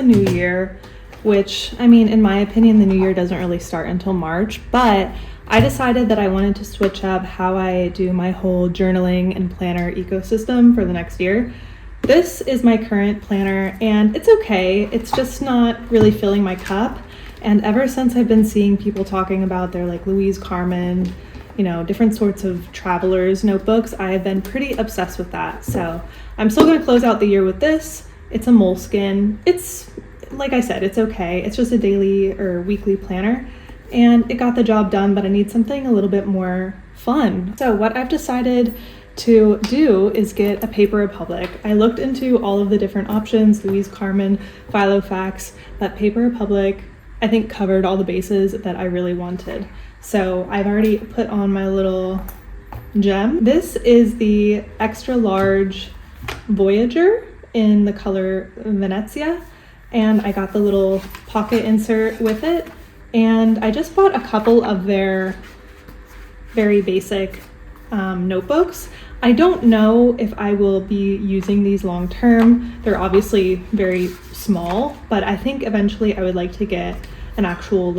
new year, which, I mean, in my opinion, the new year doesn't really start until March, but I decided that I wanted to switch up how I do my whole journaling and planner ecosystem for the next year. This is my current planner and it's okay. It's just not really filling my cup. And ever since I've been seeing people talking about their like Louise Carmen, different sorts of travelers notebooks, I have been pretty obsessed with that. So I'm still going to close out the year with this. It's a moleskin. It's, like I said, it's okay. It's just a daily or weekly planner and it got the job done, but I need something a little bit more fun. So what I've decided to do is get a Paper Republic. I looked into all of the different options, Louise Carmen, Filofax, but Paper Republic, I think, covered all the bases that I really wanted. So I've already put on my little gem. This is the extra large Voyager in the color Venezia, and I got the little pocket insert with it. And I just bought a couple of their very basic notebooks. I don't know if I will be using these long term. They're obviously very small, but I think eventually I would like to get an actual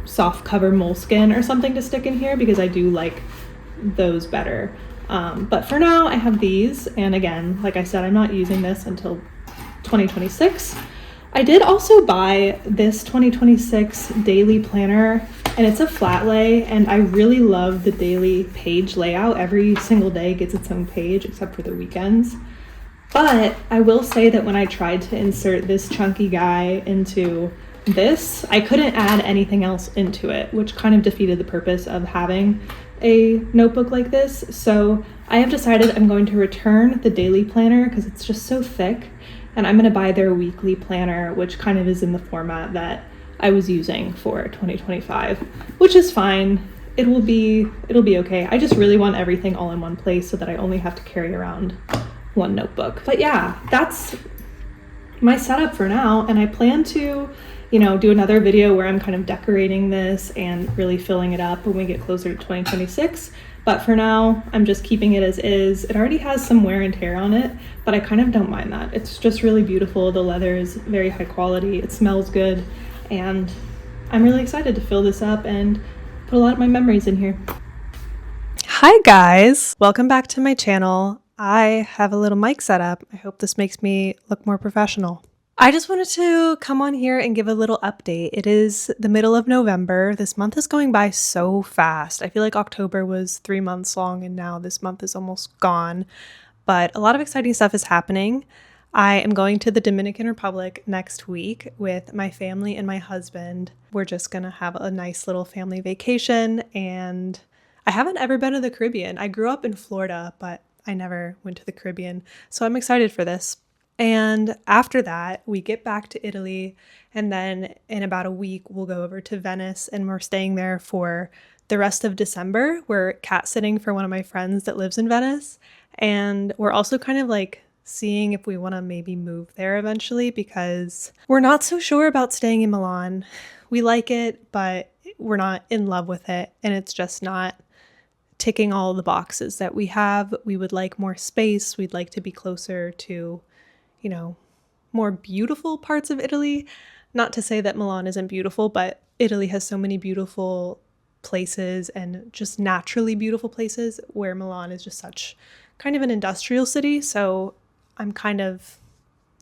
soft cover moleskin or something to stick in here because I do like those better. But for now I have these, and again, like I said, I'm not using this until 2026. I did also buy this 2026 daily planner, and it's a flat lay, and I really love the daily page layout. Every single day gets its own page except for the weekends. But I will say that when I tried to insert this chunky guy into this, I couldn't add anything else into it, which kind of defeated the purpose of having a notebook like this. So I have decided I'm going to return the daily planner because it's just so thick, and I'm going to buy their weekly planner, which kind of is in the format that I was using for 2025, which is fine. It'll be okay. I just really want everything all in one place so that I only have to carry around one notebook. But yeah, that's my setup for now, and I plan to do another video where I'm kind of decorating this and really filling it up when we get closer to 2026. But for now, I'm just keeping it as is. It already has some wear and tear on it, but I kind of don't mind that. It's just really beautiful. The leather is very high quality. It smells good. And I'm really excited to fill this up and put a lot of my memories in here. Hi guys, welcome back to my channel. I have a little mic set up. I hope this makes me look more professional. I just wanted to come on here and give a little update. It is the middle of November. This month is going by so fast. I feel like October was 3 months long and now this month is almost gone. But a lot of exciting stuff is happening. I am going to the Dominican Republic next week with my family and my husband. We're just gonna have a nice little family vacation, and I haven't ever been to the Caribbean. I grew up in Florida, but I never went to the Caribbean, so I'm excited for this. And after that, we get back to Italy, and then in about a week, we'll go over to Venice, and we're staying there for the rest of December. We're cat sitting for one of my friends that lives in Venice, and we're also kind of like seeing if we want to maybe move there eventually because we're not so sure about staying in Milan. We like it, but we're not in love with it, and it's just not ticking all the boxes that we have. We would like more space. We'd like to be closer to more beautiful parts of Italy. Not to say that Milan isn't beautiful, but Italy has so many beautiful places and just naturally beautiful places, where Milan is just such kind of an industrial city. So I'm kind of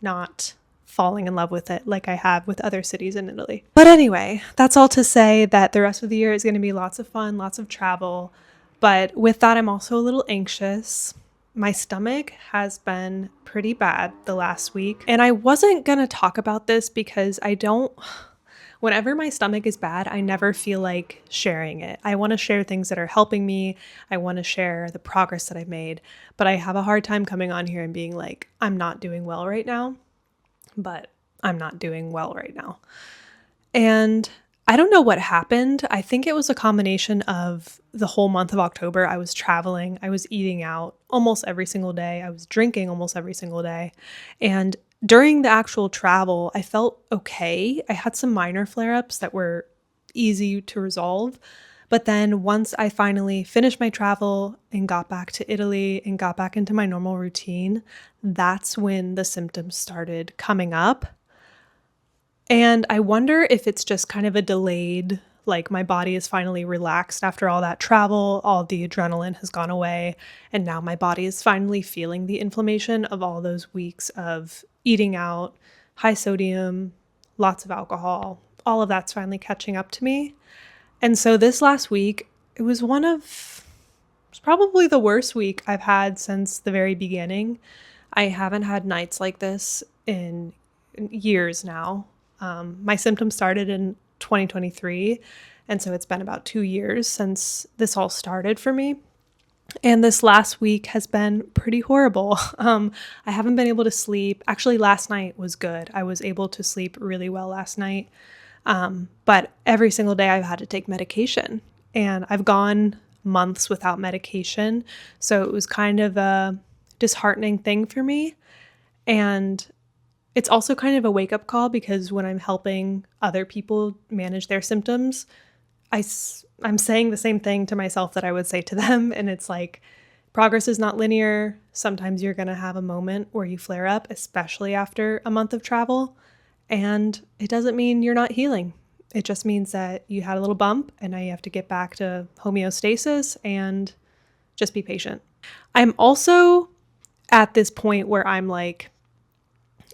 not falling in love with it like I have with other cities in Italy. But anyway, that's all to say that the rest of the year is going to be lots of fun, lots of travel. But with that, I'm also a little anxious. My stomach has been pretty bad the last week, and I wasn't gonna talk about this because whenever my stomach is bad, I never feel like sharing it. I want to share things that are helping me. I want to share the progress that I've made, but I have a hard time coming on here and being like, I'm not doing well right now, but I'm not doing well right now. And I don't know what happened. I think it was a combination of the whole month of October. I was traveling, I was eating out almost every single day, I was drinking almost every single day. And during the actual travel, I felt okay. I had some minor flare-ups that were easy to resolve. But then once I finally finished my travel and got back to Italy and got back into my normal routine, that's when the symptoms started coming up. And I wonder if it's just kind of a delayed, like my body is finally relaxed after all that travel, all the adrenaline has gone away, and now my body is finally feeling the inflammation of all those weeks of eating out, high sodium, lots of alcohol. All of that's finally catching up to me. And so this last week, it's probably the worst week I've had since the very beginning. I haven't had nights like this in years now. My symptoms started in 2023, and so it's been about 2 years since this all started for me. And this last week has been pretty horrible. I haven't been able to sleep. Actually, last night was good. I was able to sleep really well last night. But every single day I've had to take medication, and I've gone months without medication. So it was kind of a disheartening thing for me. And it's also kind of a wake-up call, because when I'm helping other people manage their symptoms, I'm saying the same thing to myself that I would say to them. And it's like, progress is not linear. Sometimes you're going to have a moment where you flare up, especially after a month of travel. And it doesn't mean you're not healing. It just means that you had a little bump and now you have to get back to homeostasis and just be patient. I'm also at this point where I'm like,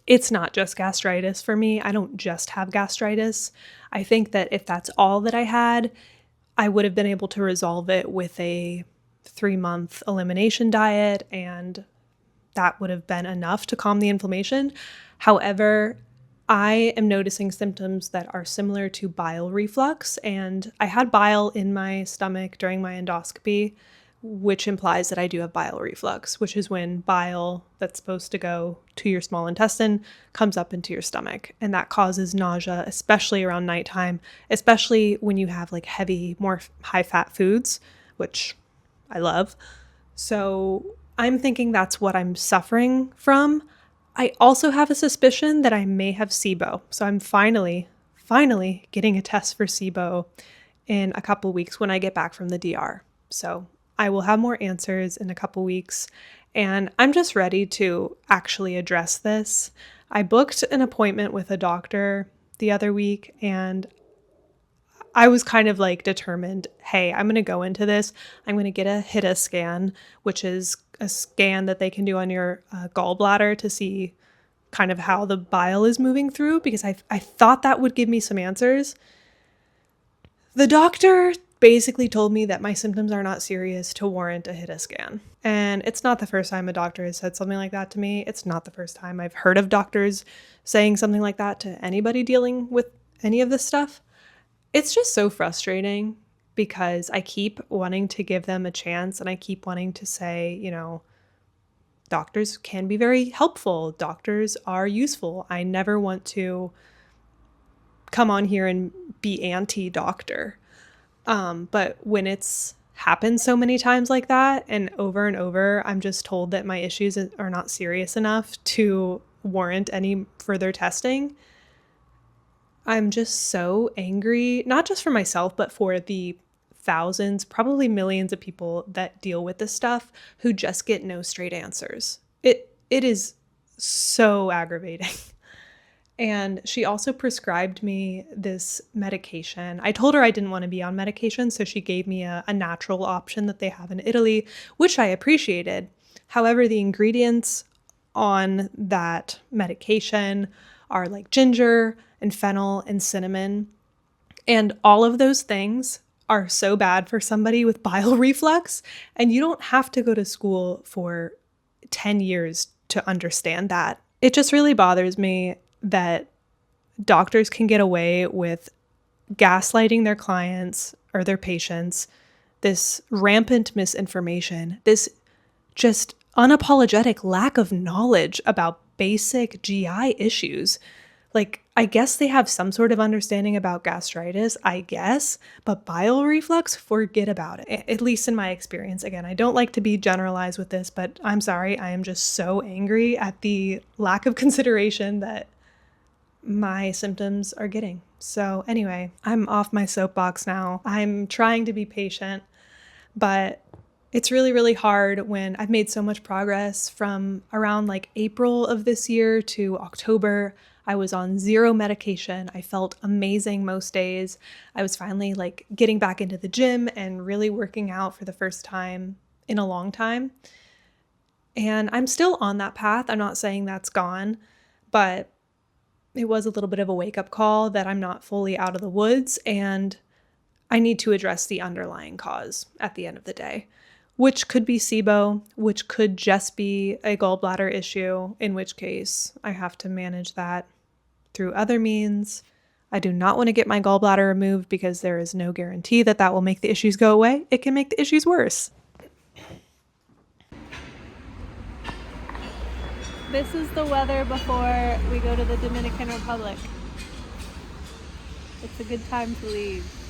it's not just gastritis for me. I don't just have gastritis. I think that if that's all that I had, I would have been able to resolve it with a 3-month elimination diet, and that would have been enough to calm the inflammation. However, I am noticing symptoms that are similar to bile reflux, and I had bile in my stomach during my endoscopy, which implies that I do have bile reflux, which is when bile that's supposed to go to your small intestine comes up into your stomach. And that causes nausea, especially around nighttime, especially when you have like heavy, more high-fat foods, which I love. So I'm thinking that's what I'm suffering from. I also have a suspicion that I may have SIBO. So I'm finally getting a test for SIBO in a couple weeks when I get back from the DR. So I will have more answers in a couple weeks, and I'm just ready to actually address this. I booked an appointment with a doctor the other week, and I was kind of like determined, hey, I'm going to go into this. I'm going to get a HITA scan, which is a scan that they can do on your gallbladder to see kind of how the bile is moving through, because I thought that would give me some answers. The doctor basically told me that my symptoms are not serious to warrant a HITA scan. And it's not the first time a doctor has said something like that to me. It's not the first time I've heard of doctors saying something like that to anybody dealing with any of this stuff. It's just so frustrating, because I keep wanting to give them a chance, and I keep wanting to say, doctors can be very helpful. Doctors are useful. I never want to come on here and be anti-doctor. But when it's happened so many times like that and over, I'm just told that my issues are not serious enough to warrant any further testing. I'm just so angry, not just for myself, but for the thousands, probably millions of people that deal with this stuff who just get no straight answers. It is so aggravating. And she also prescribed me this medication. I told her I didn't want to be on medication, so she gave me a natural option that they have in Italy, which I appreciated. However, the ingredients on that medication are like ginger and fennel and cinnamon. And all of those things are so bad for somebody with bile reflux. And you don't have to go to school for 10 years to understand that. It just really bothers me that doctors can get away with gaslighting their clients or their patients, this rampant misinformation, this just unapologetic lack of knowledge about basic GI issues. Like, I guess they have some sort of understanding about gastritis, I guess, but bile reflux, forget about it, at least in my experience. Again, I don't like to be generalized with this, but I'm sorry, I am just so angry at the lack of consideration that my symptoms are getting. So anyway, I'm off my soapbox now. I'm trying to be patient, but it's really, really hard when I've made so much progress from around like April of this year to October. I was on zero medication. I felt amazing most days. I was finally like getting back into the gym and really working out for the first time in a long time. And I'm still on that path. I'm not saying that's gone, but it was a little bit of a wake-up call that I'm not fully out of the woods, and I need to address the underlying cause at the end of the day, which could be SIBO, which could just be a gallbladder issue, in which case I have to manage that through other means. I do not want to get my gallbladder removed because there is no guarantee that that will make the issues go away. It can make the issues worse. This is the weather before we go to the Dominican Republic. It's a good time to leave.